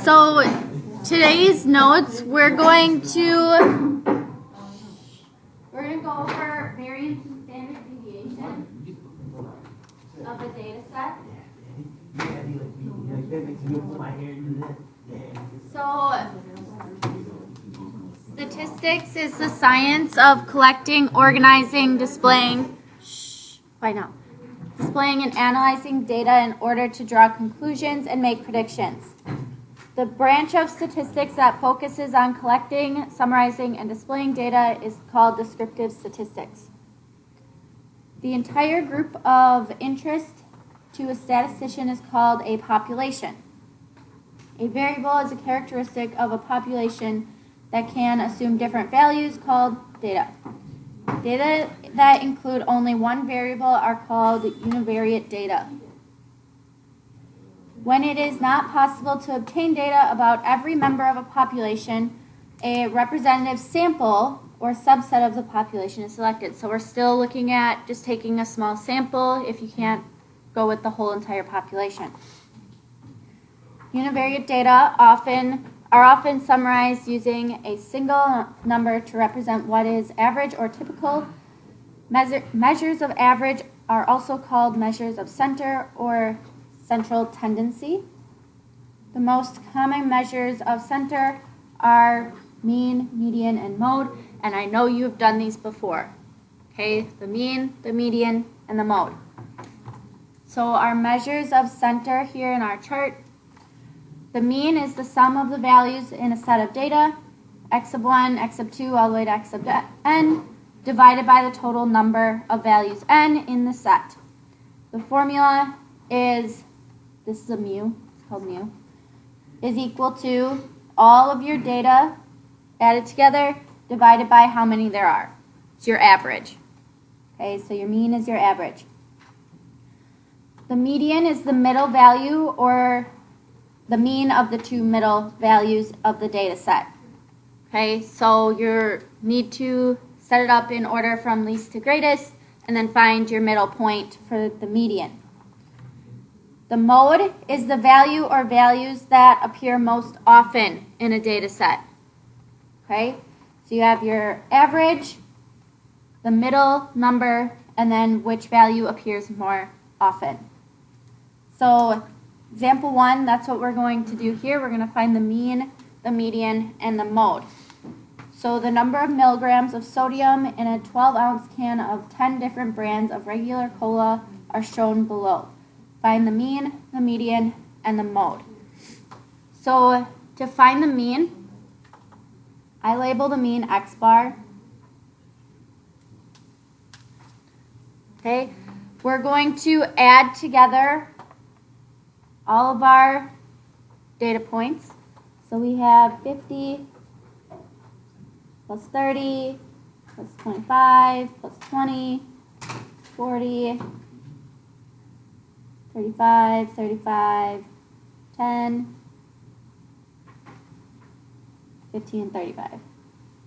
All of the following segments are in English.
So today's notes, we're going to go over variance and standard deviation of a data set. So statistics is the science of collecting, organizing, displaying and analyzing data in order to draw conclusions and make predictions. The branch of statistics that focuses on collecting, summarizing, and displaying data is called descriptive statistics. The entire group of interest to a statistician is called a population. A variable is a characteristic of a population that can assume different values called data. Data that include only one variable are called univariate data. When it is not possible to obtain data about every member of a population, a representative sample or subset of the population is selected. So we're still looking at just taking a small sample if you can't go with the whole entire population. Univariate data are often summarized using a single number to represent what is average or typical. Measures of average are also called measures of center or central tendency. The most common measures of center are mean, median, and mode, and I know you've done these before. Okay, the mean, the median, and the mode. So our measures of center here in our chart. The mean is the sum of the values in a set of data, x sub 1, x sub 2, all the way to x sub n, divided by the total number of values n in the set. The formula is, this is a mu, it's called mu, is equal to all of your data added together divided by how many there are. It's your average. Okay, so your mean is your average. The median is the middle value or the mean of the two middle values of the data set. Okay, so you need to set it up in order from least to greatest and then find your middle point for the median. The mode is the value or values that appear most often in a data set. Okay, so you have your average, the middle number, and then which value appears more often. So example 1, that's what we're going to do here. We're going to find the mean, the median, and the mode. So the number of milligrams of sodium in a 12-ounce can of 10 different brands of regular cola are shown below. Find the mean, the median, and the mode. So to find the mean, I label the mean x bar. Okay, we're going to add together all of our data points. So we have 50 plus 30 plus 25 plus 20, 40, 35, 35, 10, 15, and 35.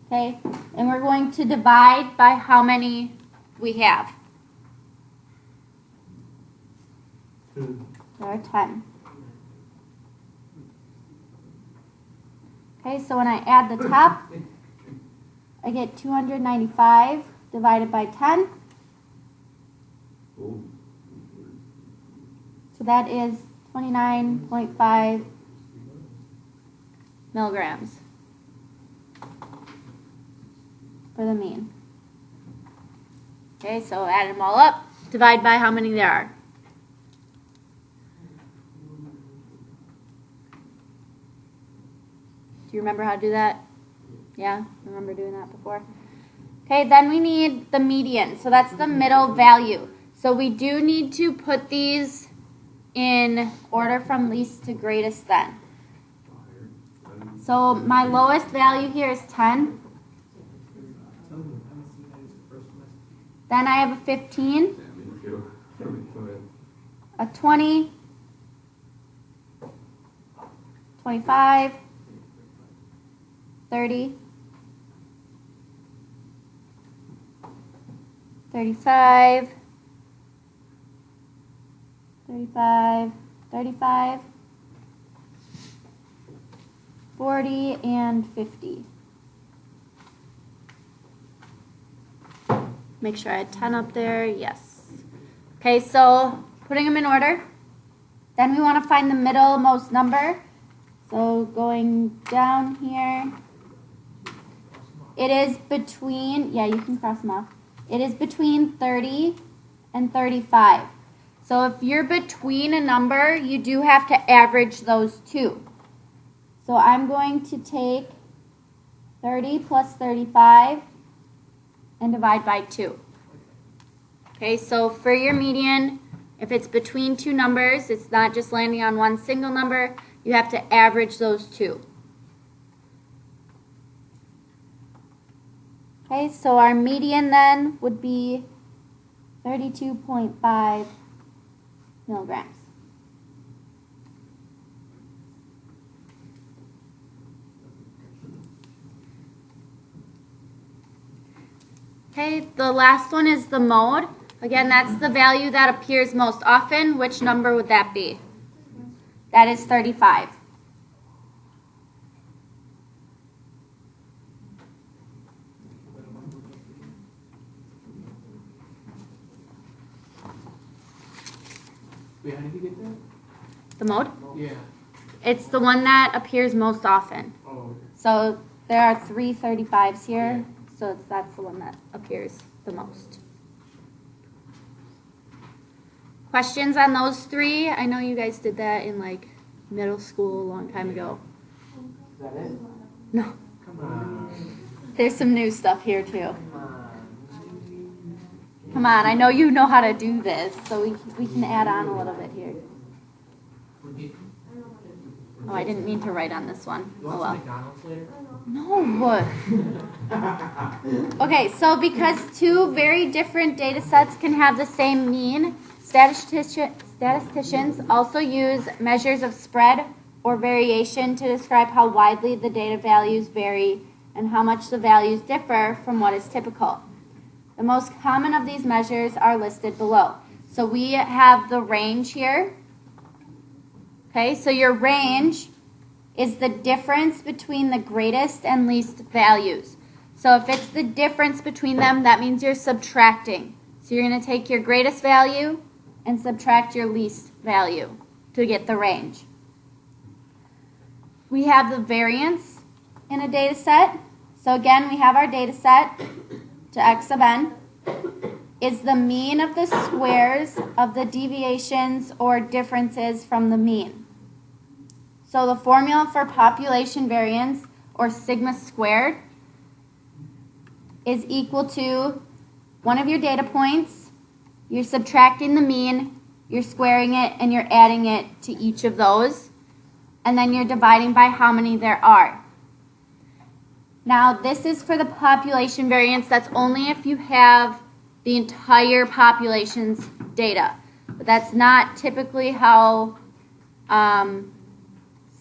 Okay, and we're going to divide by how many we have. There are 10. Okay, so when I add the top, I get 295 divided by 10. So that is 29.5 milligrams for the mean. Okay, so add them all up, divide by how many there are. Do you remember how to do that? Yeah, remember doing that before? Okay, then we need the median. So that's the middle value. So we do need to put these in order from least to greatest then. So my lowest value here is 10. Then I have a 15, a 20, 25, 30, 35, 35, 35, 40, and 50. Make sure I had 10 up there. Yes. Okay, so putting them in order. Then we want to find the middlemost number. So going down here, it is between, yeah, you can cross them off. It is between 30 and 35. So if you're between a number, you do have to average those two. So I'm going to take 30 plus 35 and divide by 2. Okay, so for your median, if it's between two numbers, it's not just landing on one single number, you have to average those two. Okay, so our median then would be 32.5 milligrams. Okay, the last one is the mode. Again, that's the value that appears most often. Which number would that be? That is 35. Wait, how did you get that? The mode? Yeah. It's the one that appears most often. Oh, okay. So there are 3 35s here, so that's the one that appears the most. Questions on those 3? I know you guys did that in like middle school a long time ago. Is that it? No, Come on. there's some new stuff here too. Come on. Come on, I know you know how to do this, so we can add on a little bit here. Oh, I didn't mean to write on this one. You Oh want well. McDonald's later? No. Okay, so because two very different data sets can have the same mean, statisticians also use measures of spread or variation to describe how widely the data values vary and how much the values differ from what is typical. The most common of these measures are listed below. So we have the range here. Okay, so your range is the difference between the greatest and least values. So if it's the difference between them, that means you're subtracting. So you're going to take your greatest value and subtract your least value to get the range. We have the variance in a data set. So again, we have our data set to x sub n is the mean of the squares of the deviations or differences from the mean. So the formula for population variance, or sigma squared, is equal to one of your data points, you're subtracting the mean, you're squaring it, and you're adding it to each of those, and then you're dividing by how many there are. Now, this is for the population variance. That's only if you have the entire population's data. But that's not typically how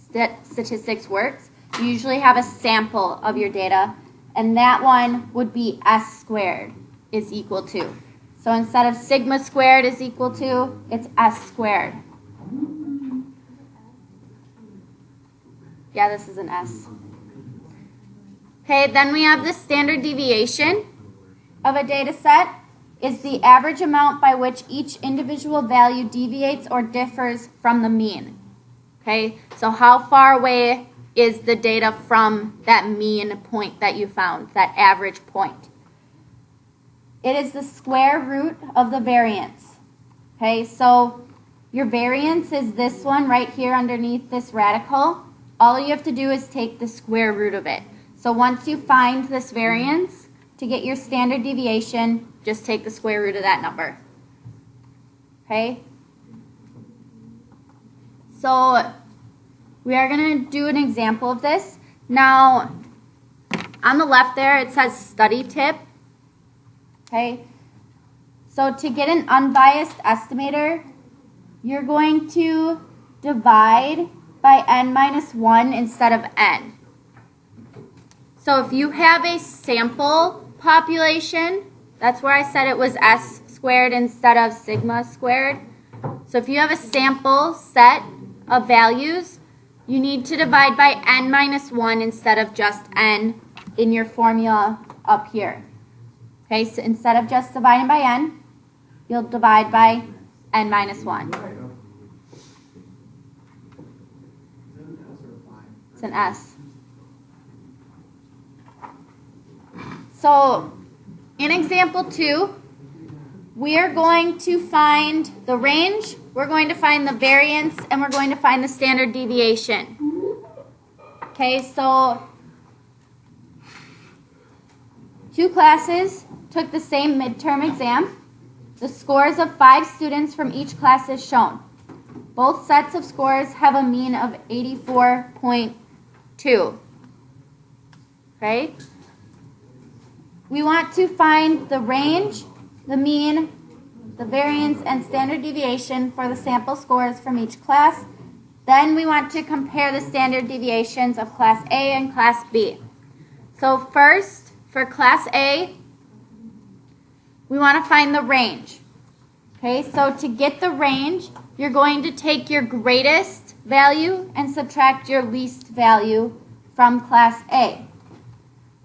statistics works. You usually have a sample of your data, and that one would be S squared is equal to. So instead of sigma squared is equal to, it's S squared. Yeah, this is an S. Okay, then we have the standard deviation of a data set is the average amount by which each individual value deviates or differs from the mean. Okay, so how far away is the data from that mean point that you found, that average point? It is the square root of the variance. Okay, so your variance is this one right here underneath this radical. All you have to do is take the square root of it. So once you find this variance, to get your standard deviation, just take the square root of that number. Okay? So we are going to do an example of this. Now, on the left there, it says study tip. Okay? So to get an unbiased estimator, you're going to divide by n minus 1 instead of n. So if you have a sample population, that's where I said it was S squared instead of sigma squared. So if you have a sample set of values, you need to divide by n minus 1 instead of just n in your formula up here. Okay, so instead of just dividing by n, you'll divide by n minus 1. It's an S. So, in example 2, we are going to find the range, we're going to find the variance, and we're going to find the standard deviation. Okay, so 2 classes took the same midterm exam. The scores of 5 students from each class is shown. Both sets of scores have a mean of 84.2. Okay? We want to find the range, the mean, the variance, and standard deviation for the sample scores from each class. Then we want to compare the standard deviations of Class A and Class B. So first, for Class A, we want to find the range. Okay, so to get the range, you're going to take your greatest value and subtract your least value from Class A.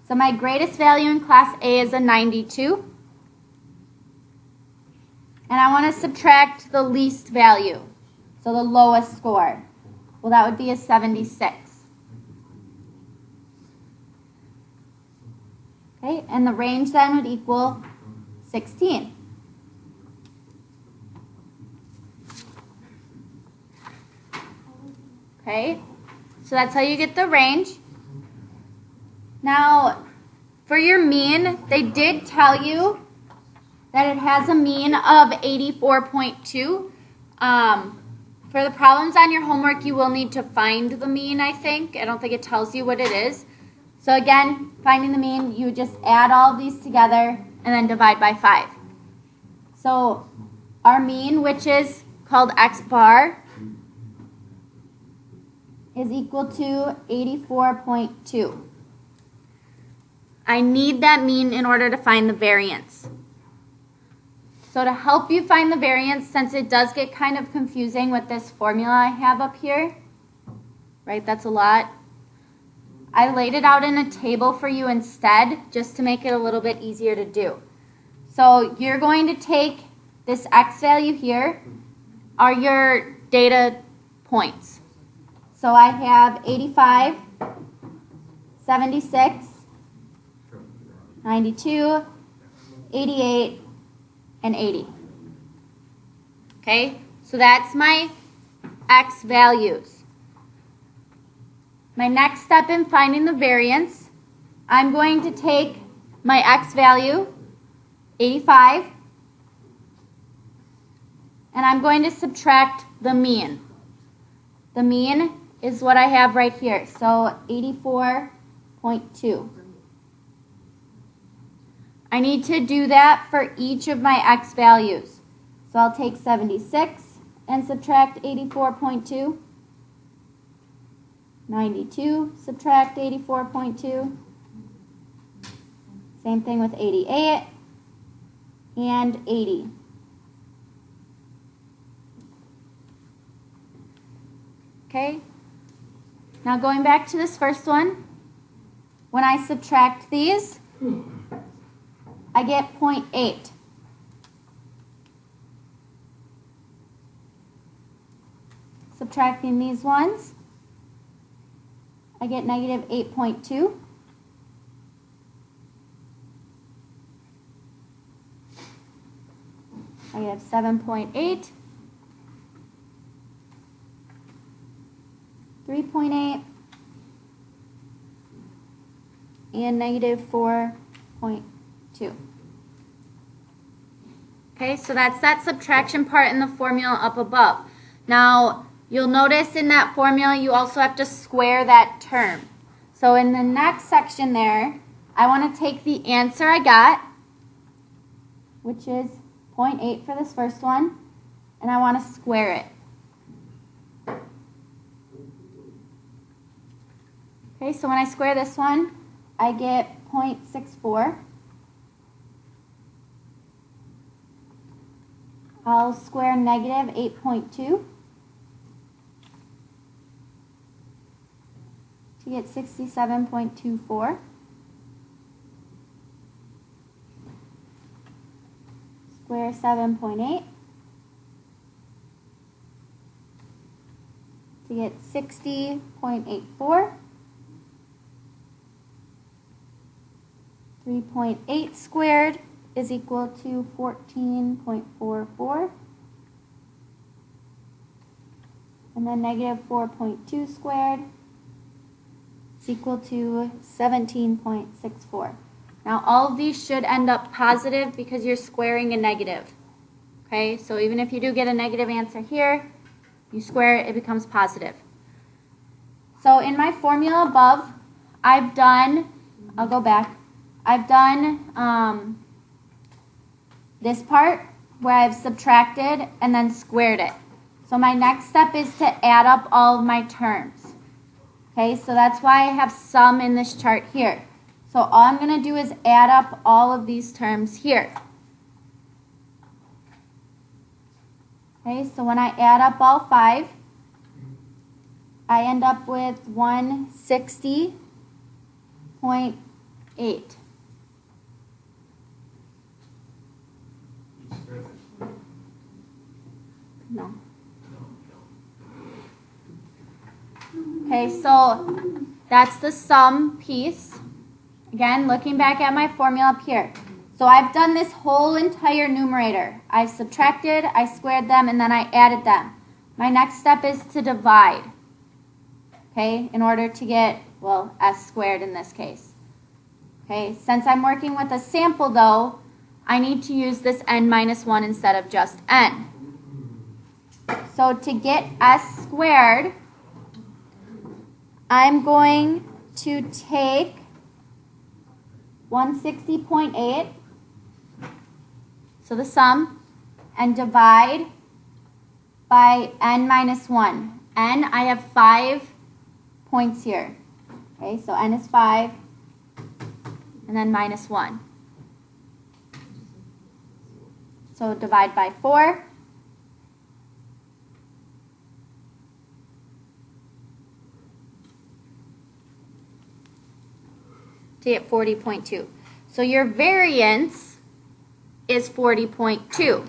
So my greatest value in Class A is a 92. And I want to subtract the least value, so the lowest score. Well, that would be a 76. Okay, and the range then would equal 16. Okay, so that's how you get the range. Now, for your mean, they did tell you that it has a mean of 84.2. For the problems on your homework, you will need to find the mean, I think. I don't think it tells you what it is. So again, finding the mean, you just add all of these together and then divide by 5. So our mean, which is called x bar, is equal to 84.2. I need that mean in order to find the variance. So to help you find the variance, since it does get kind of confusing with this formula I have up here, right, that's a lot, I laid it out in a table for you instead, just to make it a little bit easier to do. So you're going to take this x value here, are your data points. So I have 85, 76, 92, 88, and 80. Okay, so that's my x values. My next step in finding the variance, I'm going to take my x value, 85, and I'm going to subtract the mean. The mean is what I have right here, so 84.2. I need to do that for each of my x values. So I'll take 76 and subtract 84.2. 92, subtract 84.2. Same thing with 88 and 80. Okay, now going back to this first one, when I subtract these, I get 0.8. Subtracting these ones, I get negative 8.2. I get 7.8, 3.8, and negative 4.2. Okay, so that's that subtraction part in the formula up above. Now, you'll notice in that formula you also have to square that term. So in the next section there, I want to take the answer I got, which is 0.8 for this first one, and I want to square it. Okay, so when I square this one, I get 0.64. I'll square negative 8.2. to get 67.24. Square 7.8 to get 60.84. 3.8 squared is equal to 14.44. And then negative 4.2 squared is equal to 17.64. Now all of these should end up positive because you're squaring a negative. Okay, so even if you do get a negative answer here, you square it, it becomes positive. So in my formula above, I've done this part where I've subtracted and then squared it. So my next step is to add up all of my terms. Okay, so that's why I have sum in this chart here. So all I'm going to do is add up all of these terms here. Okay, so when I add up all 5, I end up with 160.8. No. Okay, so that's the sum piece. Again, looking back at my formula up here. So I've done this whole entire numerator. I subtracted, I squared them, and then I added them. My next step is to divide. Okay, in order to get, well, s squared in this case. Okay, since I'm working with a sample though, I need to use this n minus 1 instead of just n. So to get s squared, I'm going to take 160.8, so the sum, and divide by n minus 1. N, I have 5 points here. Okay, so n is 5, and then minus 1. So divide by 4. To get 40.2. So your variance is 40.2.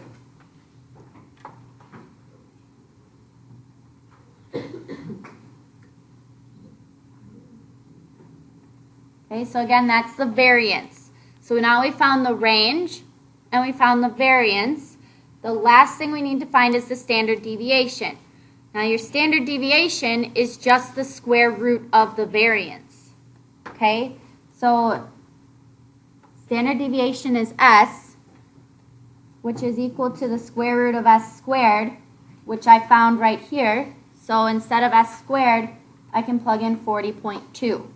Okay, so again, that's the variance. So now we found the range and we found the variance. The last thing we need to find is the standard deviation. Now your standard deviation is just the square root of the variance. Okay? So standard deviation is s, which is equal to the square root of s squared, which I found right here. So instead of s squared, I can plug in 40.2. To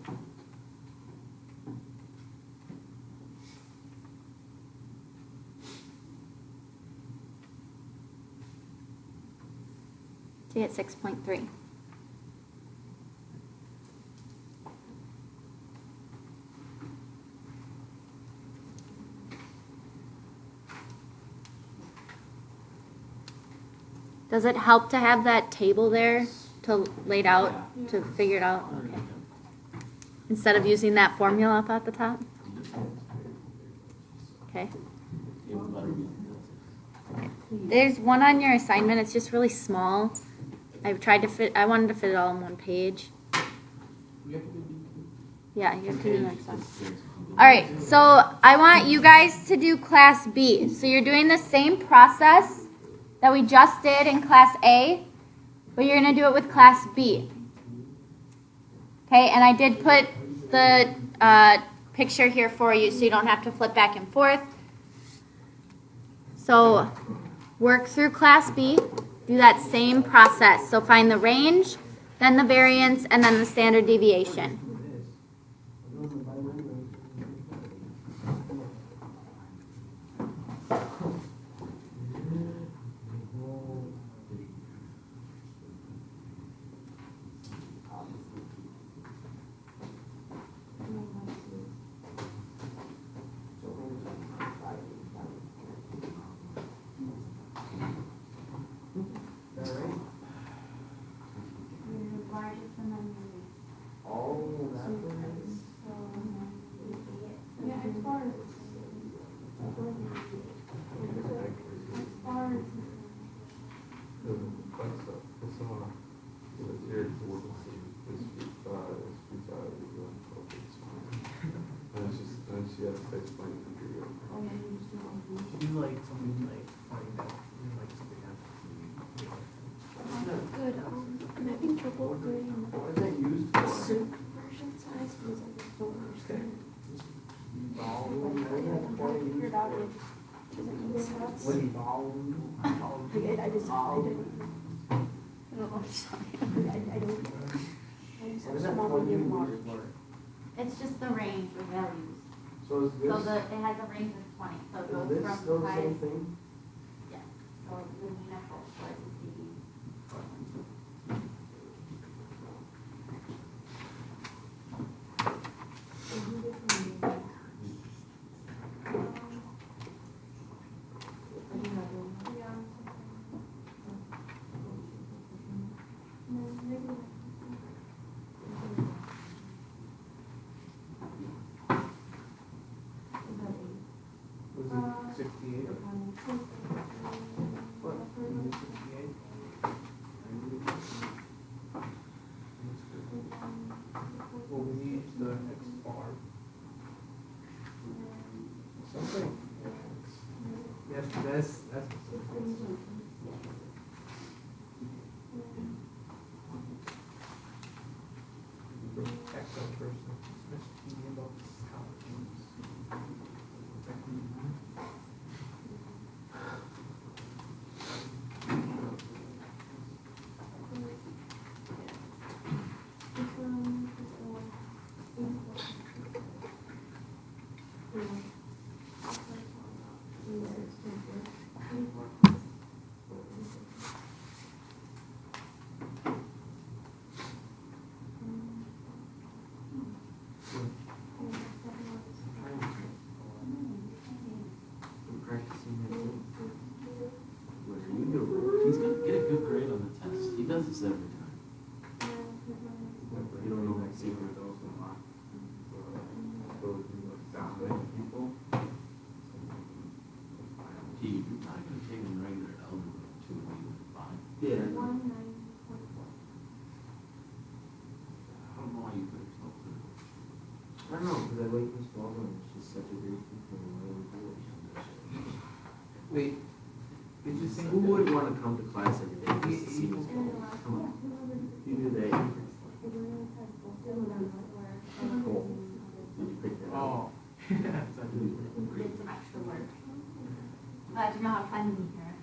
get 6.3. Does it help to have that table there to laid out to figure it out? Okay. Instead of using that formula up at the top? Okay. There's one on your assignment. It's just really small. I've tried to fit. I wanted to fit it all on one page. Yeah, you have to do the next one. All right. So I want you guys to do Class B. So you're doing the same process that we just did in Class A, but you're going to do it with Class B. Okay, and I did put the picture here for you so you don't have to flip back and forth. So work through Class B, do that same process. So find the range, then the variance, and then the standard deviation. that's explaining country real quick. Should do like something like find out, like something happens. Good. I'm having trouble doing What is that used for? soup version size because I just don't understand. Volume, I haven't figured out it doesn't make sense. what volume? I just, I don't, Oh, sorry. I don't get it. I just What have is that small for? medium large. It's just the range of values. So is this, So it has a range of 20, so it is goes this from still the 5. same thing? Yeah, so the mean of both choices is the Was it 68? What? Was it 68? Well, we need the X bar. Something. Yes, that's Excel person. Especially about colleges. I'm practicing that too. What are you doing? He's gonna get a good grade on the test. He does this every time. You don't know what secret those are. Those dominant people. He, you're not gonna take him regular algebra to be fine. Yeah. I don't know why you put yourself through. I don't know, because I like Miss Baldwin. She's such a great teacher. Wait, did you say? Who would want to come to class every day just to see Miss Baldwin? Come on. You do that. Cool. Did you pick that up? Oh. That's not good. did some extra work. Glad you know how to find me here.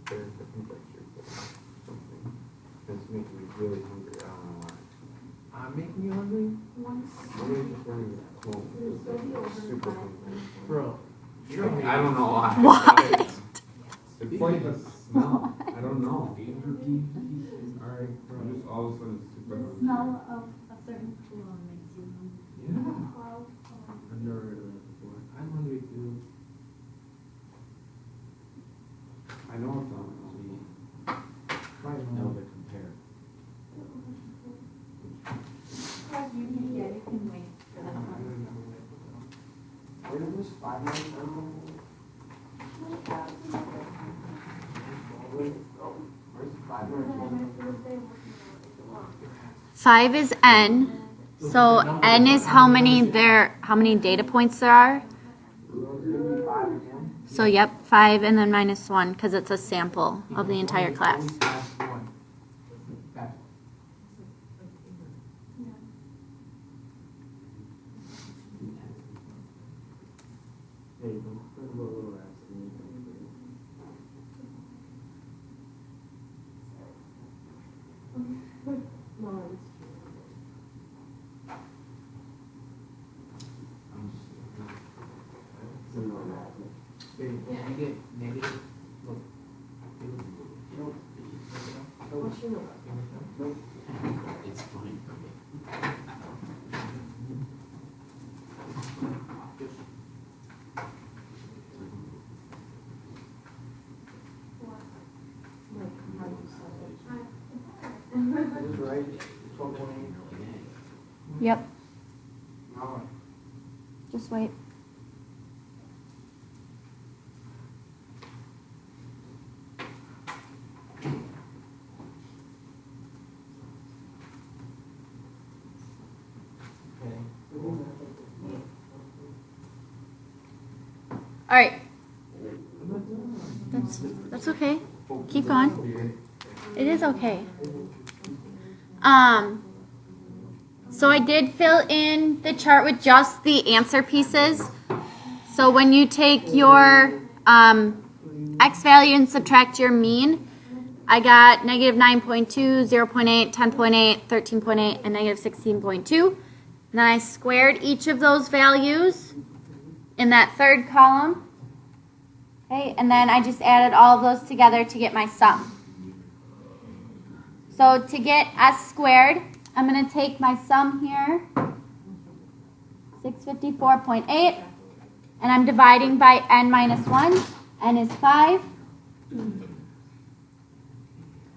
There's different pictures or something. It's making me really hungry. I don't know why. I'm making you hungry? Maybe just running home. Super hungry. Bro. I don't know why. What? It's like the smell. I don't know. Alright, bro. Just all of a sudden super hungry. Smell of a certain cologne makes you hungry. Yeah. I've never heard of that before. I'm hungry too. I know it's on me. Now to compare. Yeah, you can wait for that one. Where did this 5 months come Where's 5 months? 5 is n. So n is how many data points there are. So yep, 5 and then minus 1 because it's a sample of the entire class. Hey, don't put a little ass in I'm just Wait, when you get negative, look. Nope. What's your number? Nope. It's fine for me. Just Like, how you said this is right. 12.8. Yep. Now, Just wait. okay. All right. That's okay. Keep going. It is okay. So I did fill in the chart with just the answer pieces. So when you take your x value and subtract your mean, I got negative 9.2, 0.8, 10.8, 13.8, and negative 16.2. And then I squared each of those values in that third column. Okay, and then I just added all of those together to get my sum. So to get s squared, I'm going to take my sum here, 654.8, and I'm dividing by n minus 1. N is 5.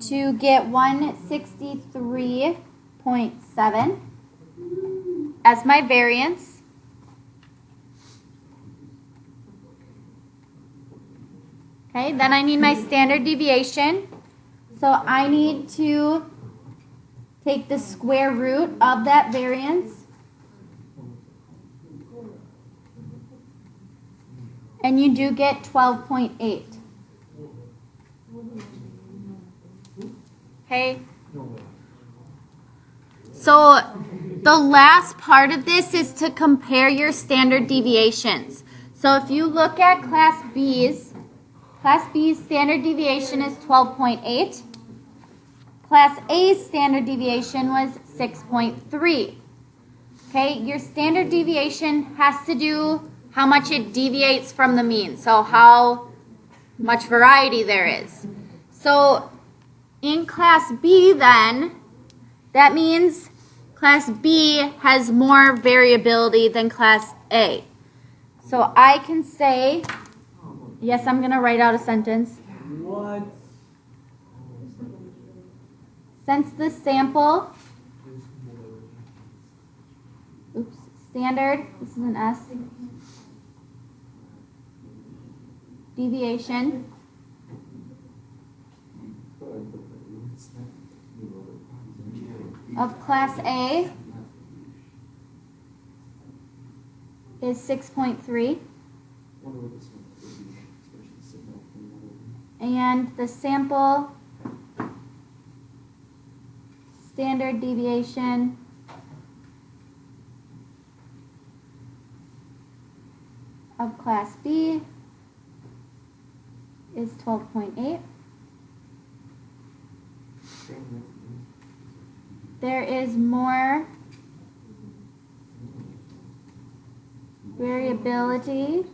To get 163.7 as my variance. Okay, then I need my standard deviation. So I need to take the square root of that variance. And you do get 12.8. Okay? So the last part of this is to compare your standard deviations. So if you look at Class B's standard deviation is 12.8. Class A's standard deviation was 6.3. Okay, your standard deviation has to do how much it deviates from the mean, so how much variety there is. So in Class B then, that means Class B has more variability than Class A. So I can say, yes, I'm going to write out a sentence. What? Since the sample, standard, this is an S, deviation of Class A is 6.3, and the sample standard deviation of Class B is 12.8. There is more variability.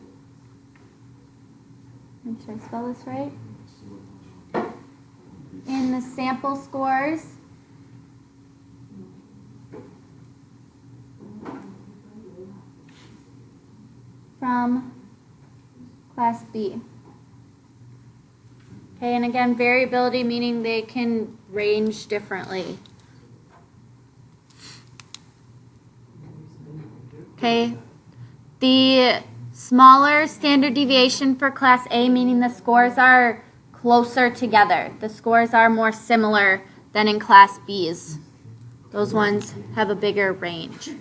Make sure I spell this right. In the sample scores from Class B. Okay, and again, variability meaning they can range differently. Okay, the smaller standard deviation for Class A, meaning the scores are closer together. The scores are more similar than in Class B's. Those ones have a bigger range.